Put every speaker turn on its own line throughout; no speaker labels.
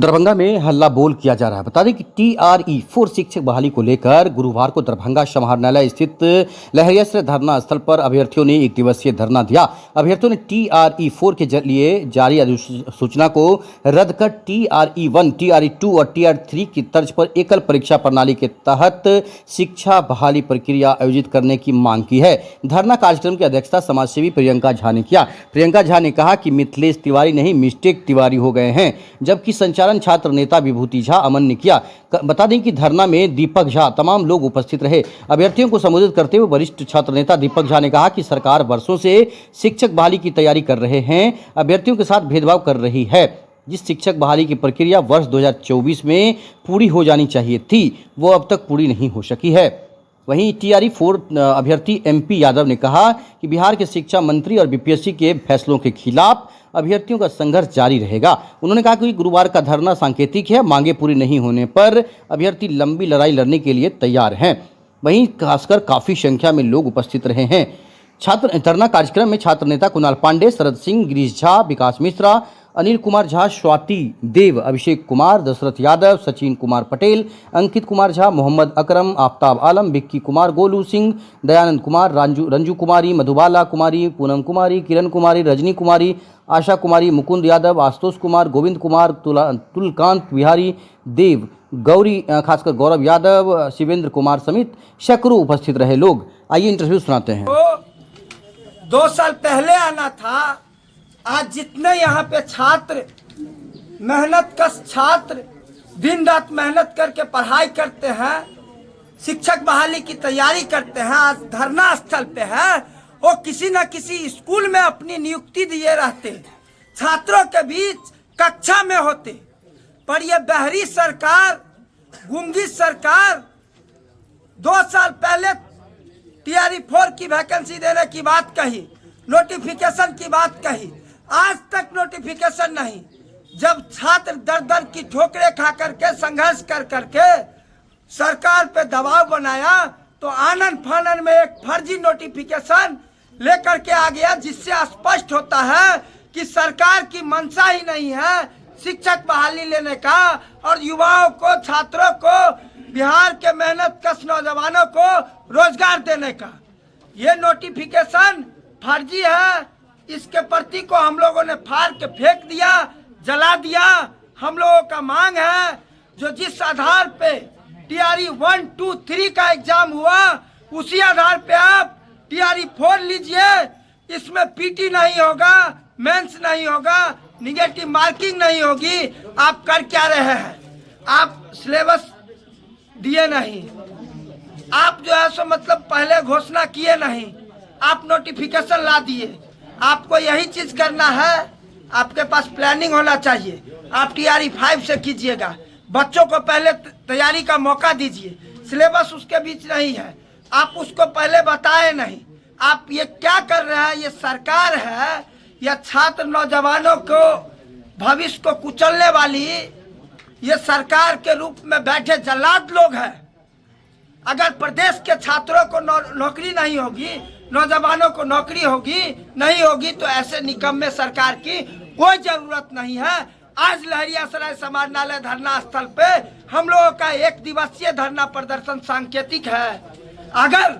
दरभंगा में हल्ला बोल किया जा रहा है। बता दें कि TRE-4 शिक्षक बहाली को लेकर गुरुवार को दरभंगा समाहरणालय स्थित लहरियासराय धरना स्थल पर अभ्यर्थियों ने एक दिवसीय धरना दिया। अभ्यर्थियों ने TRE-4 के लिए जारी अधिसूचना को रद्द कर TRE-1, TRE-2 और TRE-3 की तर्ज पर एकल परीक्षा प्रणाली के तहत शिक्षा बहाली प्रक्रिया आयोजित करने की मांग की है। धरना कार्यक्रम की अध्यक्षता समाजसेवी प्रियंका झा ने किया। प्रियंका झा ने कहा कि मिथिलेश तिवारी नहीं मिस्टेक तिवारी हो गए हैं, जबकि संचालन छात्र नेता विभूति झा अमन ने किया। बता दें कि धरना में दीपक झा तमाम लोग उपस्थित रहे। अभ्यर्थियों को संबोधित करते हुए वरिष्ठ छात्र नेता दीपक झा ने कहा कि सरकार वर्षों से शिक्षक बहाली की तैयारी कर रहे हैं, अभ्यर्थियों के साथ भेदभाव कर रही है। जिस शिक्षक बहाली की प्रक्रिया वर्ष 2024 में पूरी हो जानी चाहिए थी, वो अब तक पूरी नहीं हो सकी है। वहीं TRE-4 अभ्यर्थी MP यादव ने कहा कि बिहार के शिक्षा मंत्री और BPSC के फैसलों के खिलाफ अभ्यर्थियों का संघर्ष जारी रहेगा। उन्होंने कहा कि गुरुवार का धरना सांकेतिक है, मांगे पूरी नहीं होने पर अभ्यर्थी लंबी लड़ाई लड़ने के लिए तैयार हैं। वहीं खासकर काफ़ी संख्या में लोग उपस्थित रहे हैं। छात्र धरना कार्यक्रम में छात्र नेता कुणाल पांडे, शरद सिंह, गिरीश झा, विकास मिश्रा, अनिल कुमार झा, स्वाति देव, अभिषेक कुमार, दशरथ यादव, सचिन कुमार पटेल, अंकित कुमार झा, मोहम्मद अकरम, आफ्ताब आलम, विक्की कुमार, गोलू सिंह, दयानंद कुमार, रंजू कुमारी, मधुबाला कुमारी, पूनम कुमारी, किरण कुमारी, रजनी कुमारी, आशा कुमारी, मुकुंद यादव, आशुतोष कुमार, गोविंद कुमार, तुलकांत बिहारी देव, गौरी खासकर गौरव यादव, शिवेंद्र कुमार समेत सैकड़ों उपस्थित रहे लोग। आइए इंटरव्यू सुनाते हैं।
2 साल पहले आना था। आज जितने यहाँ पे छात्र मेहनत कश छात्र दिन रात मेहनत करके पढ़ाई करते हैं, शिक्षक बहाली की तैयारी करते हैं, आज धरना स्थल पे है, वो किसी न किसी स्कूल में अपनी नियुक्ति दिए रहते, छात्रों के बीच कक्षा में होते। पर ये बहरी सरकार, गूंगी सरकार 2 साल पहले TRE-4 की वैकेंसी देने की बात कही, नोटिफिकेशन की बात कही, आज तक नोटिफिकेशन नहीं। जब छात्र दर दर की ठोकरें खा करके संघर्ष कर करके सरकार पे दबाव बनाया, तो आनन फानन में एक फर्जी नोटिफिकेशन लेकर के आ गया, जिससे स्पष्ट होता है कि सरकार की मंशा ही नहीं है शिक्षक बहाली लेने का और युवाओं को, छात्रों को, बिहार के मेहनत कश नौजवानों को रोजगार देने का। ये नोटिफिकेशन फर्जी है। इसके प्रति को हम लोगों ने फाड़ के फेंक दिया, जला दिया। हम लोगों का मांग है जो जिस आधार पे TRE-1, 2, 3 का एग्जाम हुआ, उसी आधार पे आप TRE-4 लीजिए। इसमें PT नहीं होगा, मेंस नहीं होगा, निगेटिव मार्किंग नहीं होगी। आप कर क्या रहे हैं? आप सिलेबस दिए नहीं, आप जो है सो मतलब पहले घोषणा किए नहीं, आप नोटिफिकेशन ला दिए। आपको यही चीज करना है, आपके पास प्लानिंग होना चाहिए। आप TRE-5 से कीजिएगा, बच्चों को पहले तैयारी का मौका दीजिए। सिलेबस उसके बीच नहीं है, आप उसको पहले बताए नहीं। आप ये क्या कर रहे हैं? ये सरकार है या छात्र नौजवानों को भविष्य को कुचलने वाली ये सरकार के रूप में बैठे जल्लाद लोग हैं। अगर प्रदेश के छात्रों को नौकरी नहीं होगी, नौजवानों को नौकरी नहीं होगी, तो ऐसे निकम्मे सरकार की कोई जरूरत नहीं है। आज लहरियासराय समाहरणालय धरना स्थल पे हम लोगों का 1 दिवसीय धरना प्रदर्शन सांकेतिक है। अगर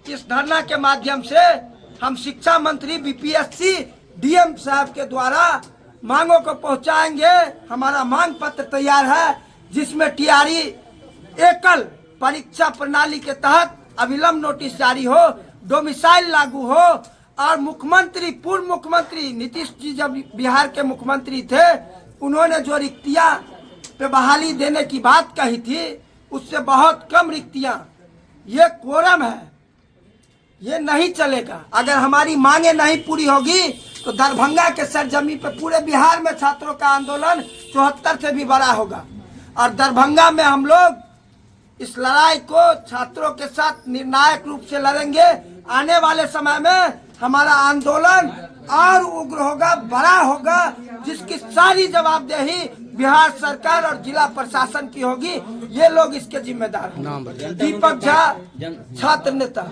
इस धरना के माध्यम से हम शिक्षा मंत्री, BPSC, DM साहब के द्वारा मांगों को पहुंचाएंगे। हमारा मांग पत्र तैयार है, जिसमें TRE एकल परीक्षा प्रणाली के तहत अविलंब नोटिस जारी हो, डोमिसाइल लागू हो, और मुख्यमंत्री, पूर्व मुख्यमंत्री नीतीश जी जब बिहार के मुख्यमंत्री थे, उन्होंने जो रिक्तियां पे बहाली देने की बात कही थी, उससे बहुत कम रिक्तियां, ये कोरम है, ये नहीं चलेगा। अगर हमारी मांगे नहीं पूरी होगी तो दरभंगा के सरजमी पे पूरे बिहार में छात्रों का आंदोलन 74 से भी बड़ा होगा। और दरभंगा में हम लोग इस लड़ाई को छात्रों के साथ निर्णायक रूप से लड़ेंगे। आने वाले समय में हमारा आंदोलन और उग्र होगा, बड़ा होगा, जिसकी सारी जवाबदेही बिहार सरकार और जिला प्रशासन की होगी। ये लोग इसके जिम्मेदार हैं। दीपक झा, छात्र नेता।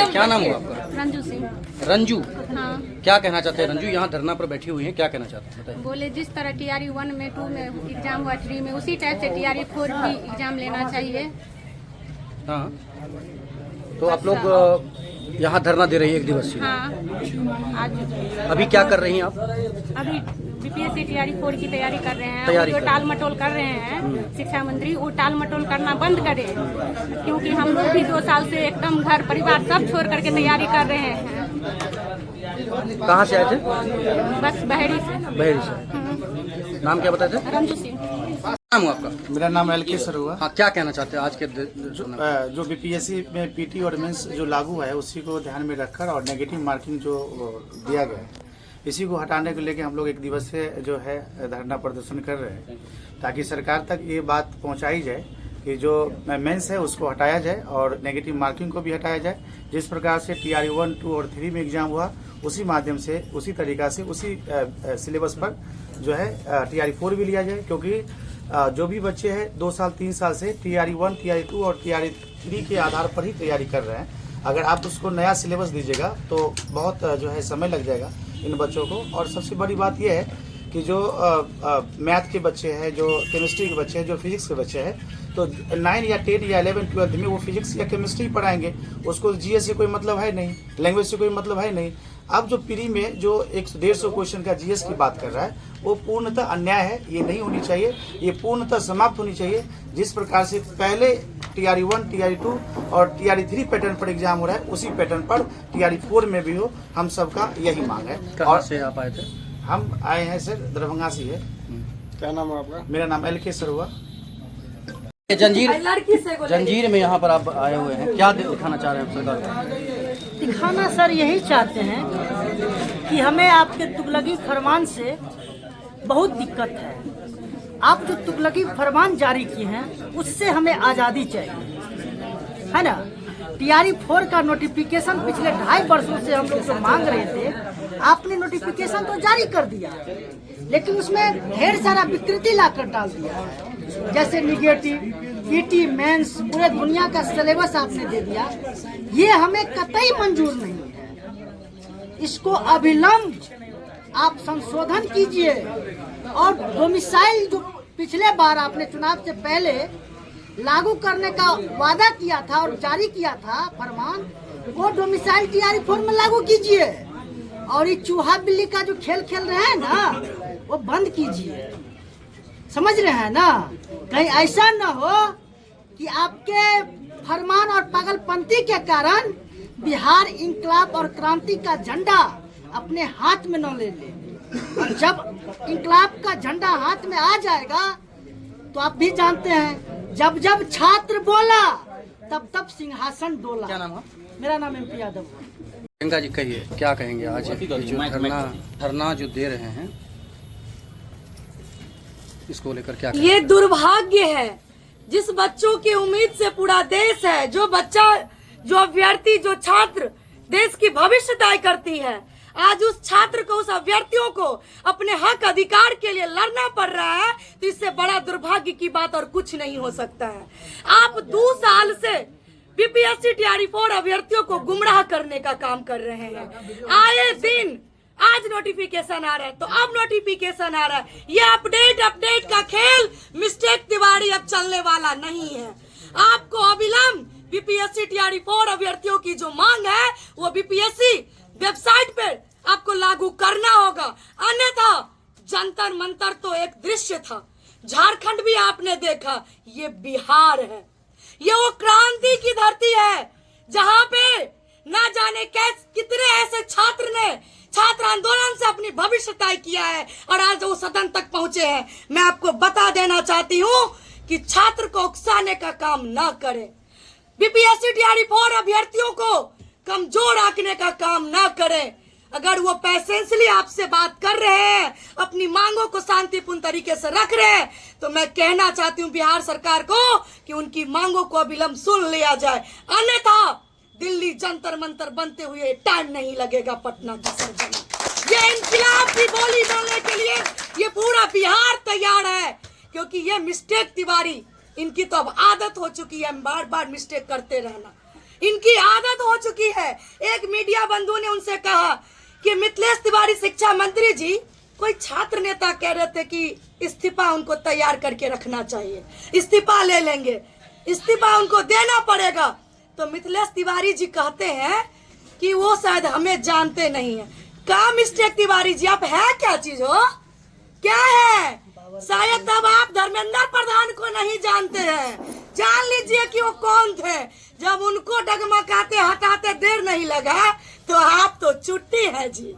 क्या नाम हुआ आपका?
रंजू सिंह।
रंजू,
हाँ,
क्या कहना चाहते हैं रंजू? यहाँ धरना पर बैठी हुई हैं, क्या कहना चाहते हैं बताइए।
बोले जिस तरह TRE 1 में 2 में एग्जाम हुआ 3 में, उसी टाइप से TRE 4 भी एग्जाम लेना चाहिए।
हाँ, तो आप लोग यहाँ धरना दे रही है 1 दिवसीय।
हाँ, आज
अभी क्या कर रही हैं आप?
अभी BPSC TRE 4 की तैयारी कर रहे हैं।
तैयारी
जो
कर-
टाल मटोल कर रहे हैं शिक्षा मंत्री, वो टाल मटोल करना बंद करे, क्योंकि हम लोग भी 2 साल से एकदम घर परिवार सब छोड़ करके तैयारी कर रहे हैं।
कहाँ से आए थे?
बस बहरी से।
बहेड़ी से। नाम क्या बताए थे?
रंजू सिंह।
नाम हुआ आपका?
मेरा नाम LK सर हुआ।
हाँ, क्या कहना चाहते हैं आज के
जो BPSC में PT और मेंस जो लागू है उसी को ध्यान में रखकर और नेगेटिव मार्किंग जो दिया गया है इसी को हटाने को लेके हम लोग 1 दिवसीय जो है धरना प्रदर्शन कर रहे हैं, ताकि सरकार तक ये बात पहुंचाई जाए कि जो मेंस है उसको हटाया जाए और नेगेटिव मार्किंग को भी हटाया जाए। जिस प्रकार से TRE 1, 2 और 3 में एग्जाम हुआ उसी माध्यम से उसी तरीका से उसी सिलेबस पर जो है TRE 4 भी लिया जाए, क्योंकि जो भी बच्चे हैं 2 साल 3 साल से TRE 1, TRE 2 और TRE 3 के आधार पर ही तैयारी कर रहे हैं। अगर आप उसको नया सिलेबस दीजिएगा तो बहुत जो है समय लग जाएगा इन बच्चों को। और सबसे बड़ी बात यह है कि जो मैथ के बच्चे हैं, जो केमिस्ट्री के बच्चे हैं, जो फिजिक्स के बच्चे हैं, तो 9 या 10 या 11, 12 में वो फिजिक्स या केमिस्ट्री पढ़ाएंगे, उसको GS से कोई मतलब है नहीं, लैंग्वेज से कोई मतलब है नहीं। अब जो प्री में जो 150 क्वेश्चन का GS की बात कर रहा है वो पूर्णतः अन्याय है, ये नहीं होनी चाहिए, ये पूर्णतः समाप्त होनी चाहिए। जिस प्रकार से पहले TRE 1, TRE 2 और TRE 3 पैटर्न पर एग्जाम हो रहा है उसी पैटर्न पर TRE 4 में भी हो, हम सबका यही मांग है।
कहाँ से आप आए थे?
हम आए हैं सर दरभंगा से है।
क्या नाम है आपका?
मेरा नाम LK सर हुआ।
जंजीर में यहाँ पर आप आए हुए हैं, क्या दिखाना चाह रहे हैं आप सरकार को?
दिखाना सर यही चाहते हैं कि हमें आपके तुगलकी फरमान से बहुत दिक्कत है। आप जो तुगलकी फरमान जारी किए हैं उससे हमें आज़ादी चाहिए, है ना। TRE 4 का नोटिफिकेशन पिछले 2.5 वर्षों से हम लोग जो मांग रहे थे, आपने नोटिफिकेशन तो जारी कर दिया, लेकिन उसमें ढेर सारा विकृति लाकर डाल दिया है, जैसे निगेटिव, PT, मेंस, पूरे दुनिया का सिलेबस आपने दे दिया। ये हमें कतई मंजूर नहीं है। इसको अविलंब आप संशोधन कीजिए और डोमिसाइल जो पिछले बार आपने चुनाव से पहले लागू करने का वादा किया था और जारी किया था फरमान, वो डोमिसाइल TRE 4 में लागू कीजिए। और ये चूहा बिल्ली का जो खेल खेल रहे हैं ना वो बंद कीजिए, समझ रहे हैं ना। कहीं ऐसा न हो कि आपके फरमान और पागलपंती के कारण बिहार इंकलाब और क्रांति का झंडा अपने हाथ में न ले ले। और जब इंकलाब का झंडा हाथ में आ जाएगा तो आप भी जानते हैं, जब जब छात्र बोला तब तब सिंहासन डोला।
क्या नाम है?
मेरा नाम MP यादव।
प्रियंका जी, कहिए क्या कहेंगे आज जो धरना जो दे रहे हैं इसको लेकर क्या कहेंगे?
ये दुर्भाग्य है, जिस बच्चों की उम्मीद से पूरा देश है, जो बच्चा, जो अभ्यर्थी, जो छात्र देश की भविष्य तय करती है, आज उस छात्र को, उस अभ्यर्थियों को अपने हक अधिकार के लिए लड़ना पड़ रहा है, तो इससे बड़ा दुर्भाग्य की बात और कुछ नहीं हो सकता है। आप 2 साल से BPSC TRE 4 अभ्यर्थियों को गुमराह करने का काम कर रहे हैं। आए दिन आज नोटिफिकेशन आ रहा है तो अब नोटिफिकेशन आ रहा है। ये अपडेट का खेल मिस्टेक तिवारी अब चलने वाला नहीं है। आपको अविलंब BPSC TRE 4 अभ्यर्थियों की जो मांग है वो BPSC वेबसाइट पे आपको लागू करना होगा, अन्यथा जंतर मंतर तो एक दृश्य था, झारखंड भी आपने देखा, ये बिहार है, ये वो क्रांति की धरती है जहां पे ना जाने कितने ऐसे छात्र ने छात्र आंदोलन से अपनी भविष्य तय किया है और आज वो सदन तक पहुंचे हैं। मैं आपको बता देना चाहती हूँ कि छात्र को उकसाने का काम ना करें, BPSC TRE 4 अभ्यर्थियों को कमजोर आंकने का काम ना करें। अगर वो पैसेंसली आपसे बात कर रहे हैं, अपनी मांगों को शांतिपूर्ण तरीके से रख रहे हैं, तो मैं कहना चाहती हूँ बिहार सरकार को कि उनकी मांगों को अविलंब सुन लिया जाए, अन्यथा दिल्ली जंतर मंतर बनते हुए टाइम नहीं लगेगा पटना की सरजमी। ये इंकलाब की बोली बोलने के लिए ये पूरा बिहार तैयार है, क्योंकि ये मिस्टेक तिवारी इनकी तो अब आदत हो चुकी है बार बार मिस्टेक करते रहना। इनकी आदत हो चुकी है। एक मीडिया बंधु ने उनसे कहा कि मिथिलेश तिवारी शिक्षा मंत्री जी, कोई छात्र नेता कह रहे थे कि इस्तीफा उनको तैयार करके रखना चाहिए, इस्तीफा ले लेंगे, इस्तीफा उनको देना पड़ेगा। तो मिथिलेश तिवारी जी कहते हैं कि वो शायद हमें जानते नहीं है। क्या मिस्टेक तिवारी जी, आप है क्या चीज हो, क्या है? शायद तब आप धर्मेंद्र प्रधान को नहीं जानते हैं। जान लीजिए कि वो कौन थे। जब उनको डगमगाते हटाते देर नहीं लगा तो आप तो छुट्टी है जी।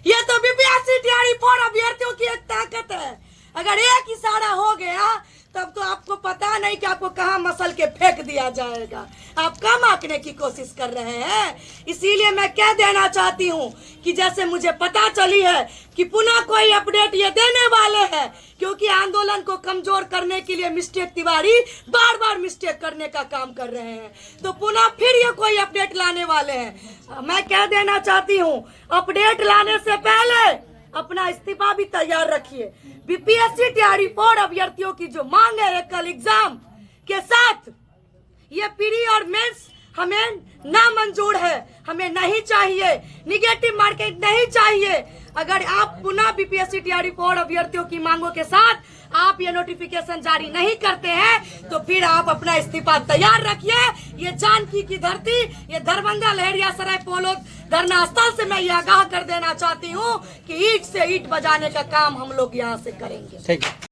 ये तो बीपीएससी तैयारी फॉर अभ्यर्थियों की एक ताकत है। अगर एक इशारा हो गया तब तो आपको पता नहीं कि आपको कहाँ मसल के फेंक दिया जाएगा। आप कम आंकने की कोशिश कर रहे हैं। इसीलिए मैं कह देना चाहती हूँ कि जैसे मुझे पता चली है कि पुनः कोई अपडेट ये देने वाले हैं, क्योंकि आंदोलन को कमजोर करने के लिए मिस्टेक तिवारी बार बार मिस्टेक करने का काम कर रहे हैं, तो पुनः फिर ये कोई अपडेट लाने वाले हैं। मैं कह देना चाहती हूँ, अपडेट लाने से पहले अपना इस्तीफा भी तैयार रखिए। बीपीएससी तैयारी फॉर अभ्यर्थियों की जो मांग है एकल एग्जाम के साथ, ये प्री और मेंस हमें ना मंजूर है, हमें नहीं चाहिए। निगेटिव मार्किंग नहीं चाहिए। अगर आप पुनः बीपीएससी तैयारी फॉर अभ्यर्थियों की मांगों के साथ आप ये नोटिफिकेशन जारी नहीं करते हैं तो फिर आप अपना इस्तीफा तैयार रखिए। ये जानकी की धरती, ये दरभंगा लहरियासराय पोलो धरना स्थल से मैं ये आगाह कर देना चाहती हूँ कि ईंट से ईंट बजाने का काम हम लोग यहाँ से करेंगे।
ठीक।